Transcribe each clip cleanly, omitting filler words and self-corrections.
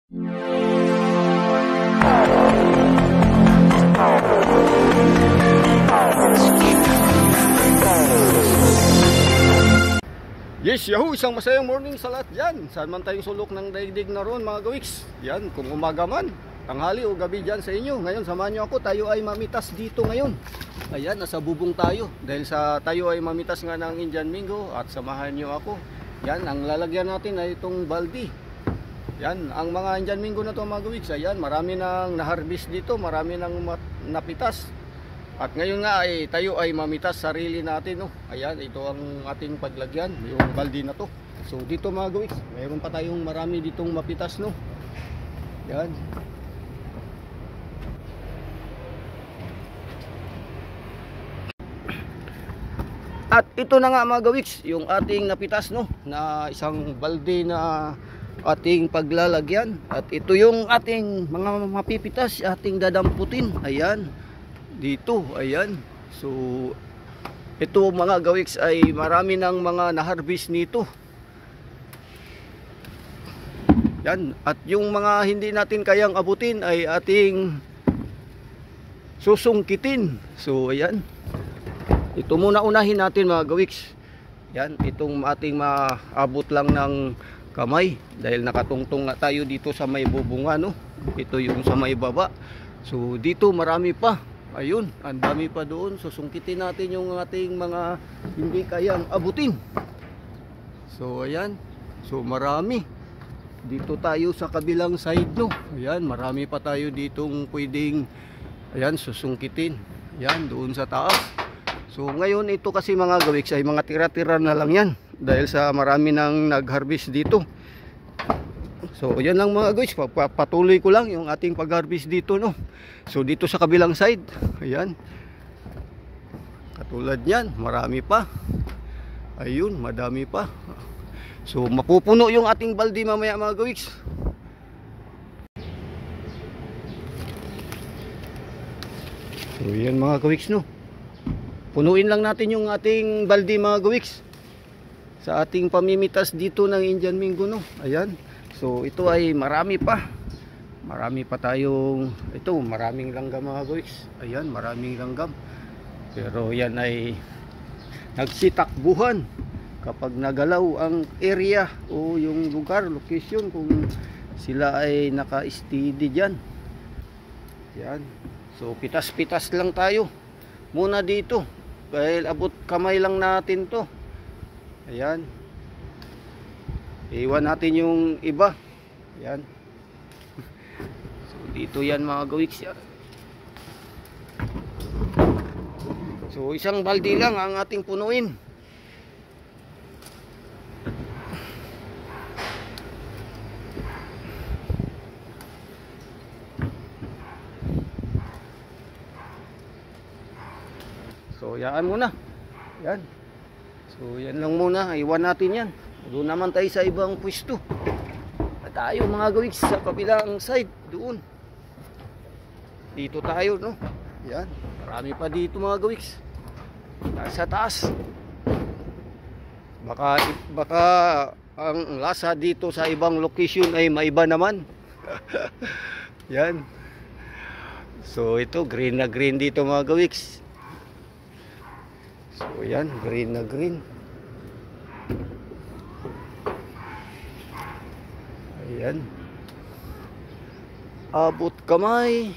Yes, yahoo! Isang masayang morning sa lahat dyan. Saan man tayong sulok ng daigdig na roon mga gawiks. Yan, kung umaga man, tanghali o gabi dyan sa inyo. Ngayon, samahan nyo ako. Tayo ay mamitas dito ngayon. Ayan, nasa bubong tayo. Dahil sa tayo ay mamitas nga ng Indian Mingo. At samahan nyo ako. Yan, ang lalagyan natin ay itong baldi. Yan, ang mga Indian Mingo na to mga gawiks. Ayan, marami nang na-harvest dito. Marami nang napitas. At ngayon nga ay tayo ay mamitas sarili natin, no. Ayan, ito ang ating paglagyan, yung baldi na to. So dito mga gawiks, mayroon pa tayong marami ditong mapitas, no. Yan. At ito na nga mga gawiks, yung ating napitas, no, na isang baldi na ating paglalagyan. At ito yung ating mga mapipitas, ating dadamputin. Ayan. Dito, ayan. So ito mga gawiks ay marami ng mga na-harvest nito. Yan, at yung mga hindi natin kayang abutin ay ating susungkitin. So ayan. Ito muna unahin natin mga gawiks. Yan, itong ating maabot lang ng kamay dahil nakatungtong nga tayo dito sa may bubunga, no. Ito yung sa may baba. So dito marami pa. Ayun, ang dami pa doon. So sungkitin natin yung ating mga hindi kayang abutin. So ayan. So marami. Dito tayo sa kabilang side, no. Ayan, marami pa tayo ditong pwedeng ayan, susungkitin. Ayan, doon sa taas. So ngayon ito kasi mga gawiks ay mga tira-tira na lang yan. Dahil sa marami nang nag-harvest dito. So yan lang mga guys, patuloy ko lang yung ating pag-harvest dito, no. So dito sa kabilang side, ayan. Katulad niyan, marami pa. Ayun, madami pa. So mapupuno yung ating baldi mamaya mga gawiks. So yan mga gawiks, no. Punuin lang natin yung ating baldi mga gawiks sa ating pamimitas dito ng Indian Mingo, no. Ayan. So ito ay marami pa. Marami pa tayong ito, maraming langgam mga guys. Ayan, maraming langgam. Pero yan ay nagsitakbuhan kapag nagalaw ang area o yung lugar, location, kung sila ay naka-steady diyan. Yan. So pitas-pitas lang tayo muna dito dahil abot kamay lang natin to. Ayan. Iwan natin yung iba. Yan. So dito yan mga gawiks. So isang baldi lang ang ating punuin. So yan muna. Yan. So yan lang muna. Iwan natin yan. Doon naman tayo sa ibang pwesto. At tayo mga gawiks sa kabilang side. Doon. Dito tayo, no. Yan. Marami pa dito mga gawiks. Sa taas. Baka ang lasa dito sa ibang location ay maiba naman. Yan. So ito green na green dito mga gawiks. So yan, green na green. Ayan. Abot kamay.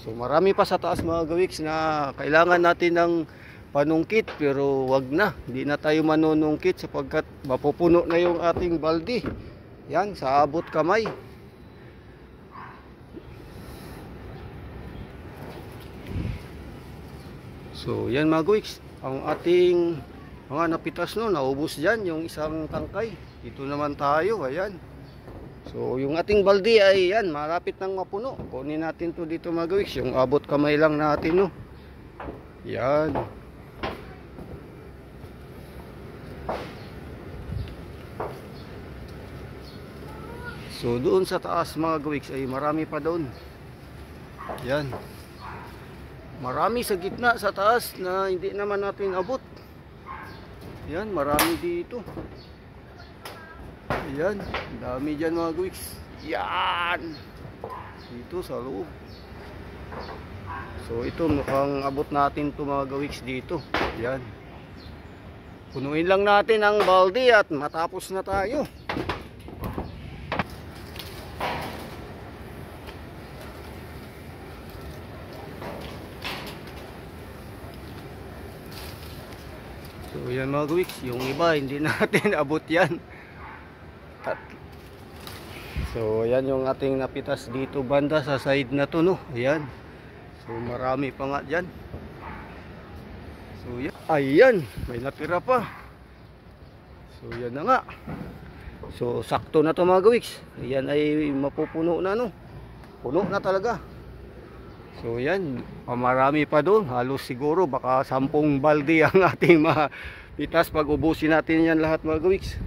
So marami pa sa taas mga gawiks na kailangan natin ng panungkit, pero wag na. Hindi na tayo manunungkit sapagkat mapupuno na yung ating baldi. Yan, sa abot kamay. So yan mga gawiks, ang ating mga napitas, no, naubos dyan yung isang tangkay. Dito naman tayo, ayan. So yung ating baldi ay yan, malapit nang mapuno. Kunin natin to dito mga gawiks, yung abot kamay lang natin, no. Yan. So doon sa taas mga gawiks ay marami pa doon. Yan. Marami sa gitna, sa taas na hindi naman natin abot. Yan, marami dito. Ayan, dami dyan mga gawiks. Yan, dito sa loob. So ito mukhang abot natin to mga gawiks dito. Yan, punuin lang natin ang balde at matapos na tayo. So yan mga gawiks, yung iba hindi natin abot yan. So ayan yung ating napitas dito banda sa side na to, no. Ayan, so marami pa nga dyan. So yan, ayan, may natira pa. So yan na nga. So sakto na to mga gawiks. Ayan ay mapupuno na, no. Puno na talaga. So yan, marami pa doon. Halos siguro baka 10 balde ang ating mapitas pag ubusin natin yan lahat mga gawiks.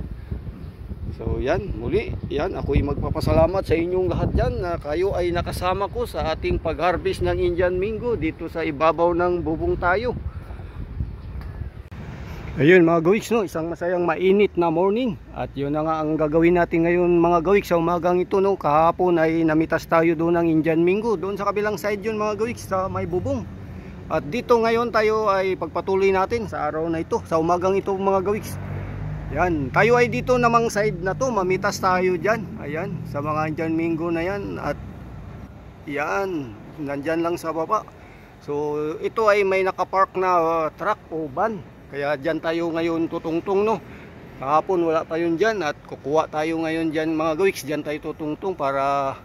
So yan, muli, yan, ako'y magpapasalamat sa inyong lahat dyan na kayo ay nakasama ko sa ating pag-harvest ng Indian Mingo dito sa ibabaw ng bubong tayo. Ayun mga gawiks, no, isang masayang mainit na morning. At yun na nga ang gagawin natin ngayon mga gawiks sa umagang ito, no. Kahapon ay namitas tayo doon ng Indian Mingo, doon sa kabilang side yun mga gawiks, sa may bubong. At dito ngayon tayo ay pagpatuloy natin sa araw na ito, sa umagang ito mga gawiks. Yan, tayo ay dito namang side na to, mamitas tayo dyan. Ayan, sa mga Indian Mingo na yan. At yan, nandyan lang sa baba. So ito ay may nakapark na truck o van. Kaya dyan tayo ngayon tutungtong, no. Kahapon wala pa yun dyan at kukuha tayo ngayon dyan mga gawiks. Dyan tayo tutungtong para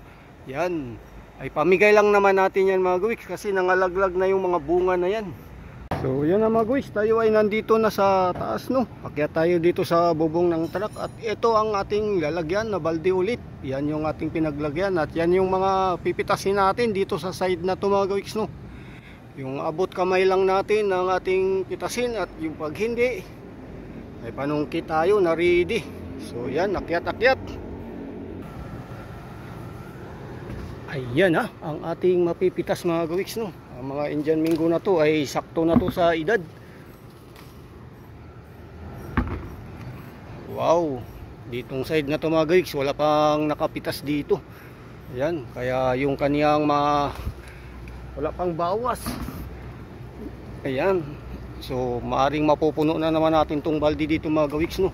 yan, ay pamigay lang naman natin yan mga gawiks. Kasi nangalaglag na yung mga bunga na yan. So yan na mga guys, tayo ay nandito na sa taas, no. Akyat tayo dito sa bubong ng truck. At ito ang ating lalagyan na balde ulit. Yan yung ating pinaglagyan. At yan yung mga pipitasin natin dito sa side na to mga guys, no. Yung abot kamay lang natin ng ating pitasin. At yung pag hindi ay panungkit tayo na ready. So yan, akyat-akyat. Ayan ha, ang ating mapipitas mga gawiks, no. Ang mga Indian Mingo na to ay sakto na to sa edad. Wow, ditong side na to mga gawiks, wala pang nakapitas dito. Ayan, kaya yung kaniyang wala pang bawas. Ayan, so maaring mapupuno na naman natin tong balde dito mga gawiks, no.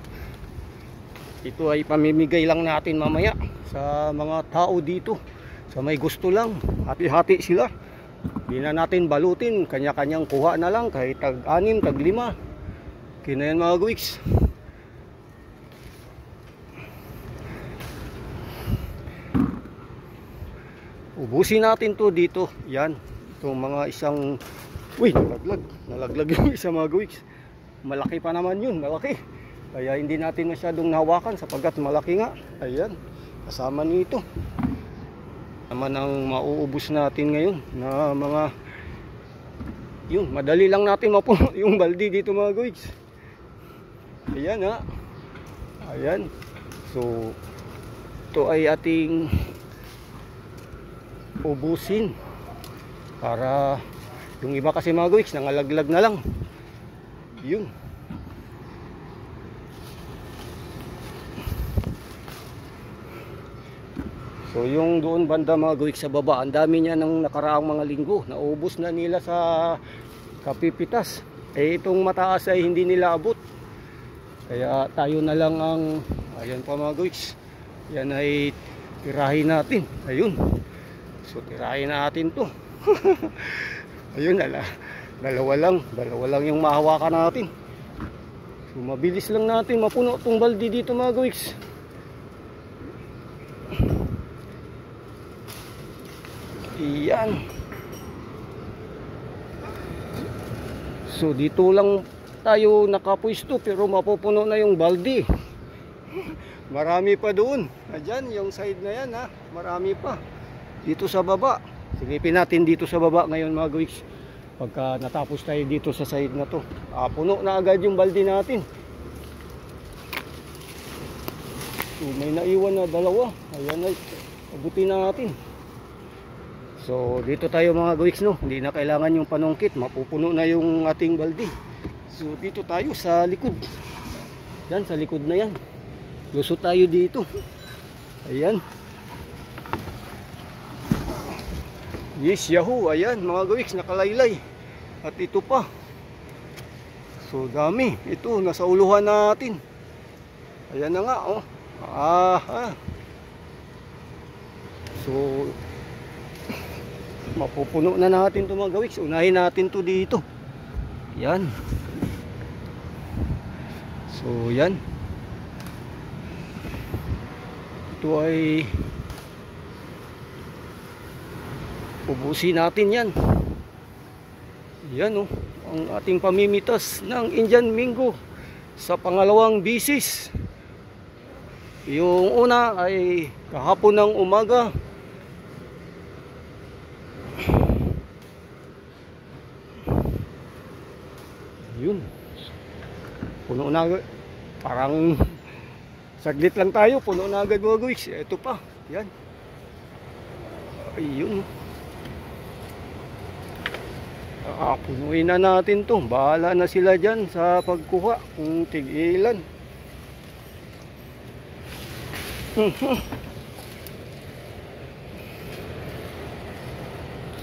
Ito ay pamimigay lang natin mamaya sa mga tao dito, sa may gusto lang, hati-hati sila. Hindi na natin balutin, kanya-kanyang kuha na lang, kahit tag-6, tag-5. Kinayan mga gawiks. Ubusin natin to dito. Yan, itong mga isang, uy, nalaglag yung isa mga gawiks. Malaki pa naman yun, malaki. Kaya hindi natin masyadong nahawakan sapagkat malaki nga. Ayan, kasama nito naman ang mauubos natin ngayon na mga yun, madali lang natin mapuno yung balde dito mga gawiks. Ayan ha, ayan. So ito ay ating ubusin para yung iba kasi mga gawiks nangalaglag na lang yun. So yung doon banda mga gawiks sa baba, ang dami niya ng nakaraang mga linggo. Naubos na nila sa kapipitas. Eh itong mataas ay hindi nila abot. Kaya tayo na lang ang, ayan pa mga gawiks. Yan ay tirahin natin. Ayun. So tirahin natin to. Ayun, dalawa lang yung mahawakan natin. So mabilis lang natin mapuno itong balde dito mga gawiks. Iyan. So dito lang tayo nakapwesto pero mapupuno na yung balde. Marami pa doon. Diyan yung side na yan ha. Marami pa. Dito sa baba. Silipin natin dito sa baba ngayon mga gawiks. Pagka natapos tayo dito sa side na to. Puno na agad yung balde natin. So may naiwan na dalawa. Ayan ay abutin natin. So dito tayo mga gawiks, no. Hindi na kailangan yung panungkit, mapupuno na yung ating balde. So dito tayo sa likod. Yan, sa likod na yan. Lusot tayo dito. Ayan. Yes, yahoo. Ayan mga gawiks, nakalaylay. At ito pa. So dami. Ito, nasa uluhan natin. Ayan na nga, oh. So mapupuno na natin ito mga gawiks. Unahin natin to dito. Yan. So yan. Ito ay ubusin natin yan. Yan, oh, ang ating pamimitas ng Indian Mingo sa pangalawang bisis. Yung una ay kahapon ng umaga. Yun. Puno na. Parang saglit lang tayo, puno na agad mga gawiks. Ito pa, yan. Ayun. Punuin na natin to. Bahala na sila dyan sa pagkuha kung tig-ilan.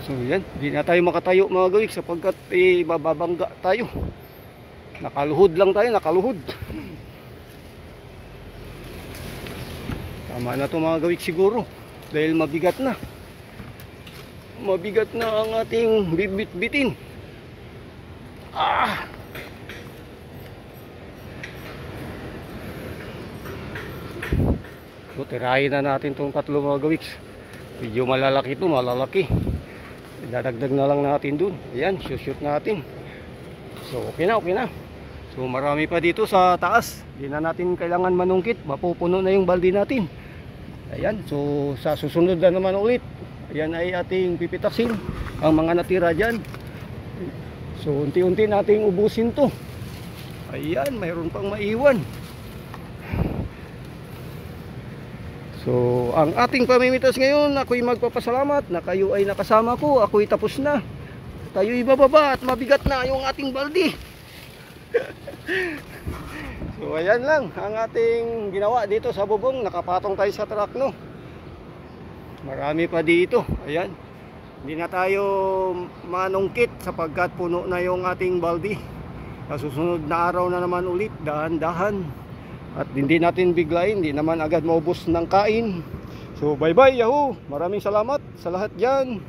So yan, hindi na tayo makatayo mga gawiks sapagkat bababangga tayo. Nakaluhod lang tayo, nakaluhod. Tama na to mga gawiks siguro dahil mabigat na. Mabigat na ang ating bibit-bitin. So tirahin na natin itong tatlo mga gawiks. Medyo malalaki ito, malalaki. Dadagdag na lang natin dun. Ayan, shoot natin. So okay na, okay na. So marami pa dito sa taas. Hindi na natin kailangan manungkit. Mapupuno na yung balde natin. Ayan, so sa susunod na naman ulit, ayan ay ating pipitasin ang mga natira dyan. So unti-unti nating ubusin to. Ayan, mayroon pang maiwan. So ang ating pamimitas ngayon, ako'y magpapasalamat na kayo ay nakasama ko. Ako'y tapos na. Tayo'y bababa at mabigat na yung ating balde. So ayan lang ang ating ginawa dito sa bubong. Nakapatong tayo sa truck, no. Marami pa dito. Ayan. Hindi na tayo manungkit sapagkat puno na yung ating balde. Sa susunod na araw na naman ulit, dahan-dahan. At hindi natin biglayin, hindi naman agad maubos ng kain. So bye bye, yahoo. Maraming salamat sa lahat dyan.